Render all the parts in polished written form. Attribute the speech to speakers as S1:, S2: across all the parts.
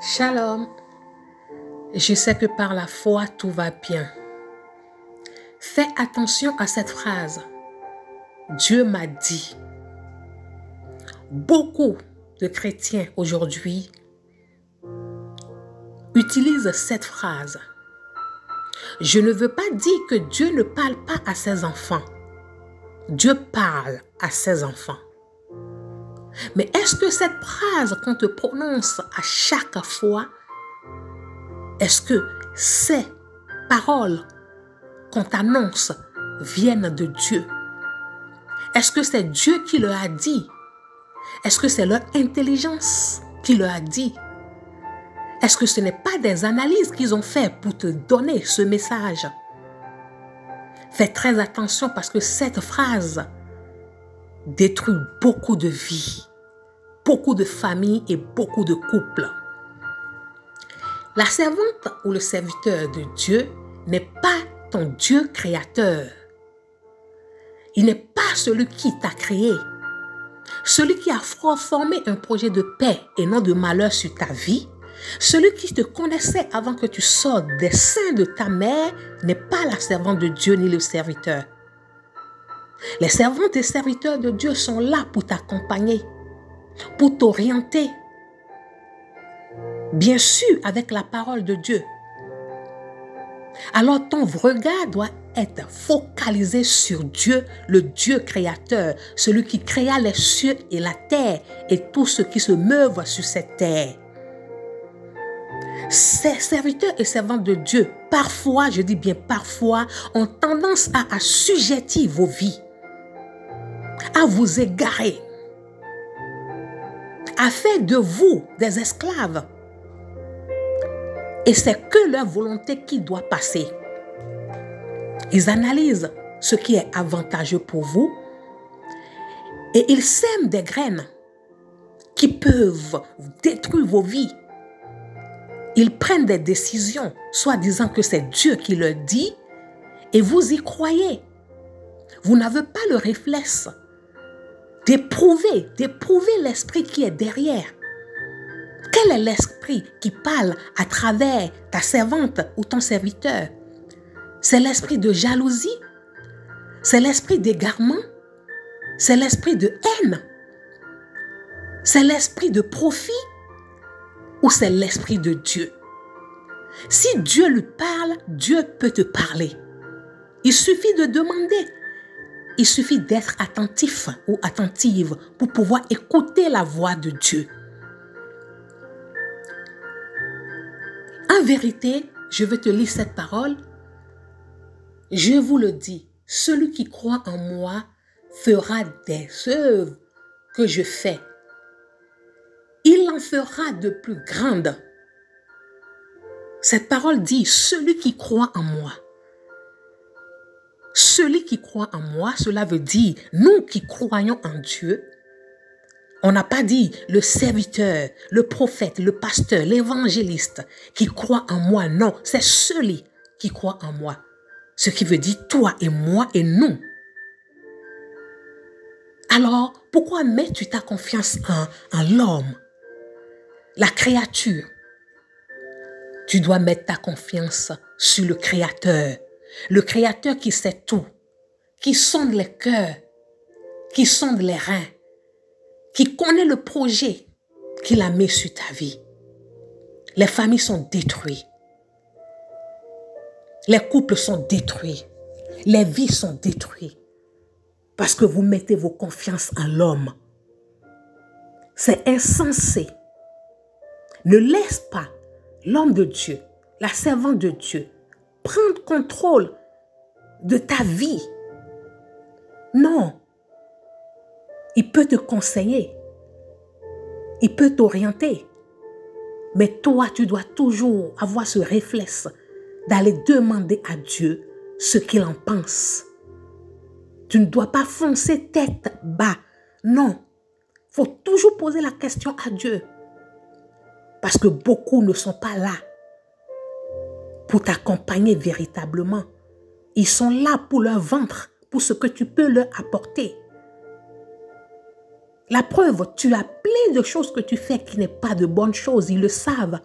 S1: Shalom, je sais que par la foi tout va bien. Fais attention à cette phrase. Dieu m'a dit. Beaucoup de chrétiens aujourd'hui utilisent cette phrase. Je ne veux pas dire que Dieu ne parle pas à ses enfants. Dieu parle à ses enfants. Mais est-ce que cette phrase qu'on te prononce à chaque fois, est-ce que ces paroles qu'on t'annonce viennent de Dieu? Est-ce que c'est Dieu qui leur a dit? Est-ce que c'est leur intelligence qui leur a dit? Est-ce que ce n'est pas des analyses qu'ils ont fait pour te donner ce message? Fais très attention parce que cette phrase détruit beaucoup de vies, beaucoup de familles et beaucoup de couples. La servante ou le serviteur de Dieu n'est pas ton Dieu créateur. Il n'est pas celui qui t'a créé. Celui qui a formé un projet de paix et non de malheur sur ta vie. Celui qui te connaissait avant que tu sortes des seins de ta mère n'est pas la servante de Dieu ni le serviteur. Les servantes et serviteurs de Dieu sont là pour t'accompagner, pour t'orienter. Bien sûr, avec la parole de Dieu. Alors ton regard doit être focalisé sur Dieu, le Dieu créateur, celui qui créa les cieux et la terre et tout ce qui se meuvent sur cette terre. Ces serviteurs et servantes de Dieu, parfois, je dis bien parfois, ont tendance à assujettir vos vies, à vous égarer, à faire de vous des esclaves. Et c'est que leur volonté qui doit passer. Ils analysent ce qui est avantageux pour vous et ils sèment des graines qui peuvent détruire vos vies. Ils prennent des décisions, soit disant que c'est Dieu qui leur dit, et vous y croyez. Vous n'avez pas le réflexe d'éprouver l'esprit qui est derrière. Quel est l'esprit qui parle à travers ta servante ou ton serviteur? C'est l'esprit de jalousie? C'est l'esprit d'égarement? C'est l'esprit de haine? C'est l'esprit de profit? Ou c'est l'esprit de Dieu? Si Dieu lui parle, Dieu peut te parler. Il suffit de demander. Il suffit d'être attentif ou attentive pour pouvoir écouter la voix de Dieu. En vérité, je vais te lire cette parole. Je vous le dis, celui qui croit en moi fera des œuvres que je fais. Il en fera de plus grandes. Cette parole dit, celui qui croit en moi. Celui qui croit en moi, cela veut dire, nous qui croyons en Dieu, on n'a pas dit le serviteur, le prophète, le pasteur, l'évangéliste qui croit en moi. Non, c'est celui qui croit en moi. Ce qui veut dire toi et moi et nous. Alors, pourquoi mets-tu ta confiance en l'homme, la créature? Tu dois mettre ta confiance sur le Créateur qui sait tout, qui sonde les cœurs, qui sonde les reins, qui connaît le projet qu'il a mis sur ta vie. Les familles sont détruites. Les couples sont détruits. Les vies sont détruites. Parce que vous mettez vos confiances en l'homme. C'est insensé. Ne laisse pas l'homme de Dieu, la servante de Dieu, prendre contrôle de ta vie. Non. Il peut te conseiller. Il peut t'orienter. Mais toi, tu dois toujours avoir ce réflexe d'aller demander à Dieu ce qu'il en pense. Tu ne dois pas foncer tête bas. Non. Il faut toujours poser la question à Dieu. Parce que beaucoup ne sont pas là pour t'accompagner véritablement. Ils sont là pour leur ventre, pour ce que tu peux leur apporter. La preuve, tu as plein de choses que tu fais qui n'est pas de bonnes choses, ils le savent.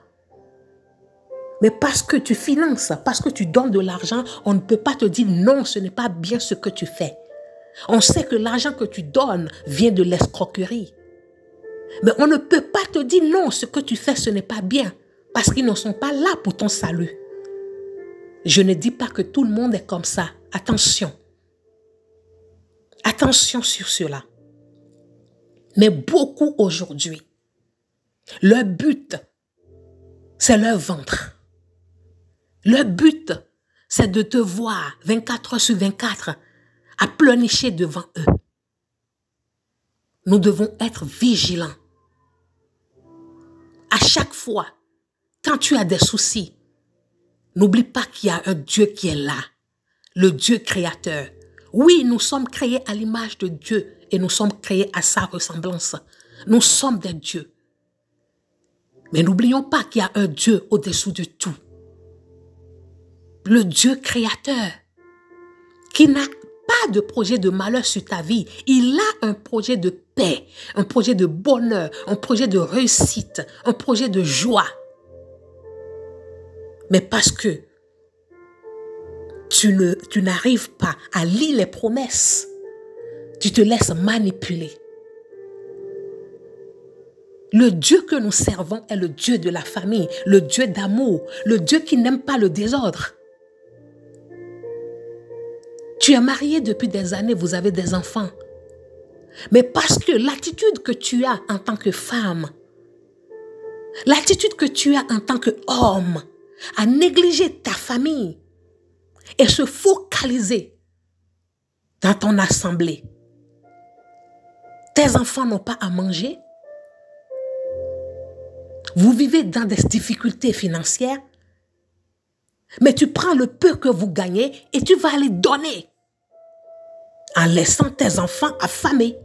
S1: Mais parce que tu finances, parce que tu donnes de l'argent, on ne peut pas te dire non, ce n'est pas bien ce que tu fais. On sait que l'argent que tu donnes vient de l'escroquerie. Mais on ne peut pas te dire non, ce que tu fais, ce n'est pas bien. Parce qu'ils ne sont pas là pour ton salut. Je ne dis pas que tout le monde est comme ça. Attention. Attention sur cela. Mais beaucoup aujourd'hui, leur but, c'est leur ventre. Leur but, c'est de te voir 24 heures sur 24 à pleurnicher devant eux. Nous devons être vigilants. À chaque fois, quand tu as des soucis, n'oublie pas qu'il y a un Dieu qui est là, le Dieu créateur. Oui, nous sommes créés à l'image de Dieu et nous sommes créés à sa ressemblance. Nous sommes des dieux. Mais n'oublions pas qu'il y a un Dieu au-dessous de tout. Le Dieu créateur qui n'a pas de projet de malheur sur ta vie. Il a un projet de paix, un projet de bonheur, un projet de réussite, un projet de joie. Mais parce que tu n'arrives pas à lire les promesses, tu te laisses manipuler. Le Dieu que nous servons est le Dieu de la famille, le Dieu d'amour, le Dieu qui n'aime pas le désordre. Tu es marié depuis des années, vous avez des enfants. Mais parce que l'attitude que tu as en tant que femme, l'attitude que tu as en tant qu'homme, à négliger ta famille et se focaliser dans ton assemblée. Tes enfants n'ont pas à manger. Vous vivez dans des difficultés financières, mais tu prends le peu que vous gagnez et tu vas les donner en laissant tes enfants affamés.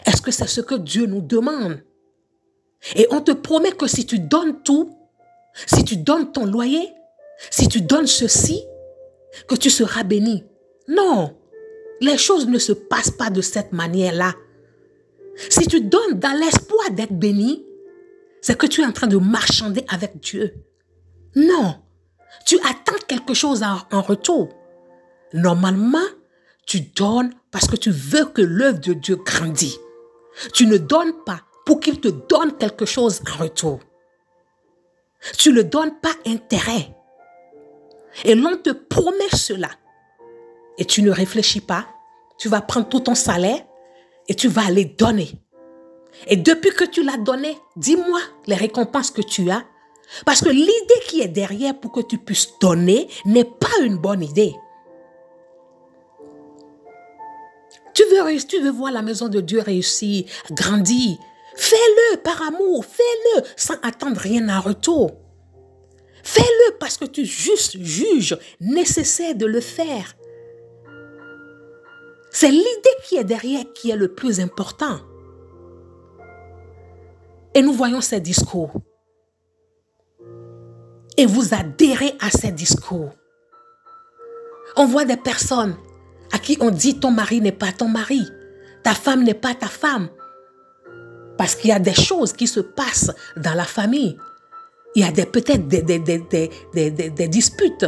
S1: Est-ce que c'est ce que Dieu nous demande? Et on te promet que si tu donnes tout, si tu donnes ton loyer, si tu donnes ceci, que tu seras béni. Non, les choses ne se passent pas de cette manière-là. Si tu donnes dans l'espoir d'être béni, c'est que tu es en train de marchander avec Dieu. Non, tu attends quelque chose en retour. Normalement, tu donnes parce que tu veux que l'œuvre de Dieu grandisse. Tu ne donnes pas pour qu'il te donne quelque chose en retour. Tu ne donnes pas intérêt. Et l'on te promet cela. Et tu ne réfléchis pas. Tu vas prendre tout ton salaire et tu vas aller donner. Et depuis que tu l'as donné, dis-moi les récompenses que tu as. Parce que l'idée qui est derrière pour que tu puisses donner n'est pas une bonne idée. Tu veux voir la maison de Dieu réussir, grandir. Fais-le par amour, fais-le sans attendre rien en retour. Fais-le parce que tu juges nécessaire de le faire. C'est l'idée qui est derrière qui est le plus important. Et nous voyons ces discours. Et vous adhérez à ces discours. On voit des personnes à qui on dit ton mari n'est pas ton mari, ta femme n'est pas ta femme. Parce qu'il y a des choses qui se passent dans la famille. Il y a peut-être des disputes.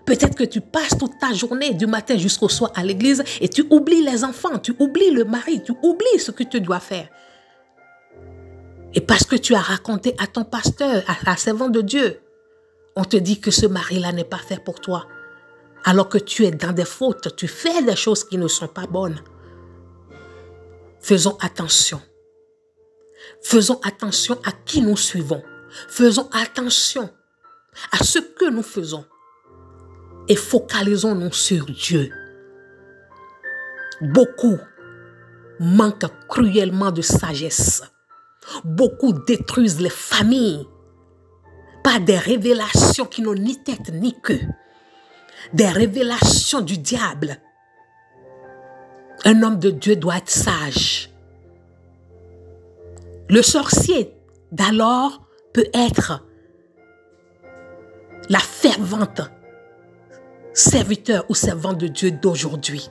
S1: Peut-être que tu passes toute ta journée du matin jusqu'au soir à l'église et tu oublies les enfants, tu oublies le mari, tu oublies ce que tu dois faire. Et parce que tu as raconté à ton pasteur, à la servante de Dieu, on te dit que ce mari-là n'est pas fait pour toi. Alors que tu es dans des fautes, tu fais des choses qui ne sont pas bonnes. Faisons attention. Faisons attention à qui nous suivons. Faisons attention à ce que nous faisons. Et focalisons-nous sur Dieu. Beaucoup manquent cruellement de sagesse. Beaucoup détruisent les familles par des révélations qui n'ont ni tête ni queue. Des révélations du diable. Un homme de Dieu doit être sage. Le sorcier d'alors peut être la fervente serviteur ou servante de Dieu d'aujourd'hui.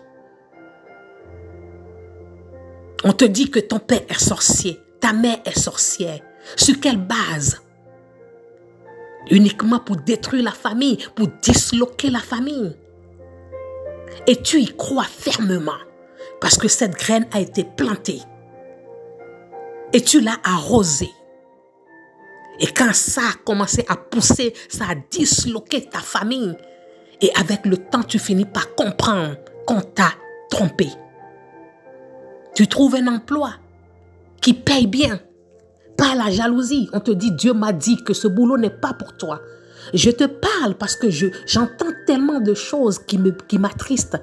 S1: On te dit que ton père est sorcier, ta mère est sorcière. Sur quelle base? uniquement pour détruire la famille, pour disloquer la famille. Et tu y crois fermement parce que cette graine a été plantée et tu l'as arrosée. Et quand ça a commencé à pousser, ça a disloqué ta famille. Et avec le temps, tu finis par comprendre qu'on t'a trompé. Tu trouves un emploi qui paye bien. Pas la jalousie. On te dit, Dieu m'a dit que ce boulot n'est pas pour toi. Je te parle parce que j'entends tellement de choses qui m'attristent.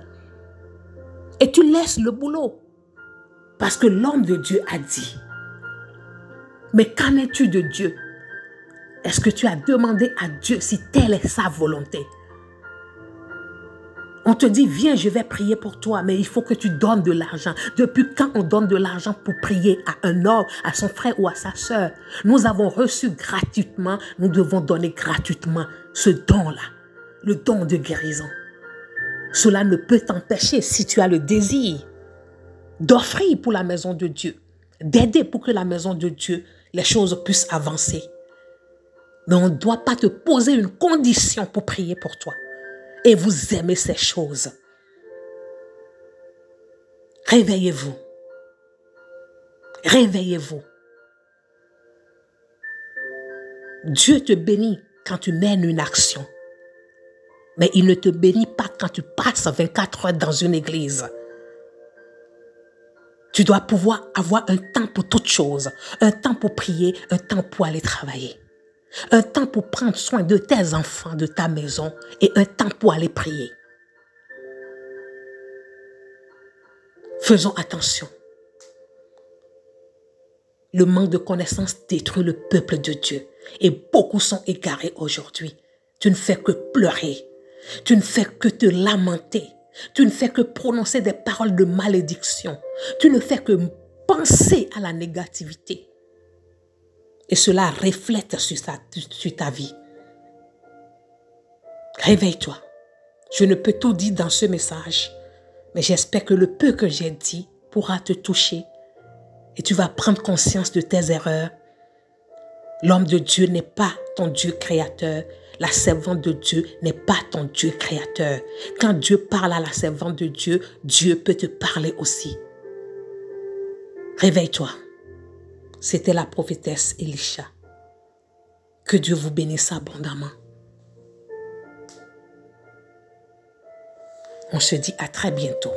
S1: Et tu laisses le boulot parce que l'homme de Dieu a dit. Mais qu'en es-tu de Dieu? Est-ce que tu as demandé à Dieu si telle est sa volonté? On te dit, viens, je vais prier pour toi, mais il faut que tu donnes de l'argent. Depuis quand on donne de l'argent pour prier à un homme, à son frère ou à sa sœur? Nous avons reçu gratuitement, nous devons donner gratuitement ce don-là, le don de guérison. Cela ne peut t'empêcher, si tu as le désir, d'offrir pour la maison de Dieu, d'aider pour que la maison de Dieu, les choses puissent avancer. Mais on ne doit pas te poser une condition pour prier pour toi. Et vous aimez ces choses. Réveillez-vous. Réveillez-vous. Dieu te bénit quand tu mènes une action. Mais il ne te bénit pas quand tu passes 24 heures dans une église. Tu dois pouvoir avoir un temps pour toutes choses. Un temps pour prier, un temps pour aller travailler. Un temps pour prendre soin de tes enfants, de ta maison, et un temps pour aller prier. Faisons attention. Le manque de connaissance détruit le peuple de Dieu. Et beaucoup sont égarés aujourd'hui. Tu ne fais que pleurer. Tu ne fais que te lamenter. Tu ne fais que prononcer des paroles de malédiction. Tu ne fais que penser à la négativité. Et cela reflète sur ta vie. Réveille-toi. Je ne peux tout dire dans ce message, mais j'espère que le peu que j'ai dit pourra te toucher et tu vas prendre conscience de tes erreurs. L'homme de Dieu n'est pas ton Dieu créateur. La servante de Dieu n'est pas ton Dieu créateur. Quand Dieu parle à la servante de Dieu, Dieu peut te parler aussi. Réveille-toi. C'était la prophétesse Elisha. Que Dieu vous bénisse abondamment. On se dit à très bientôt.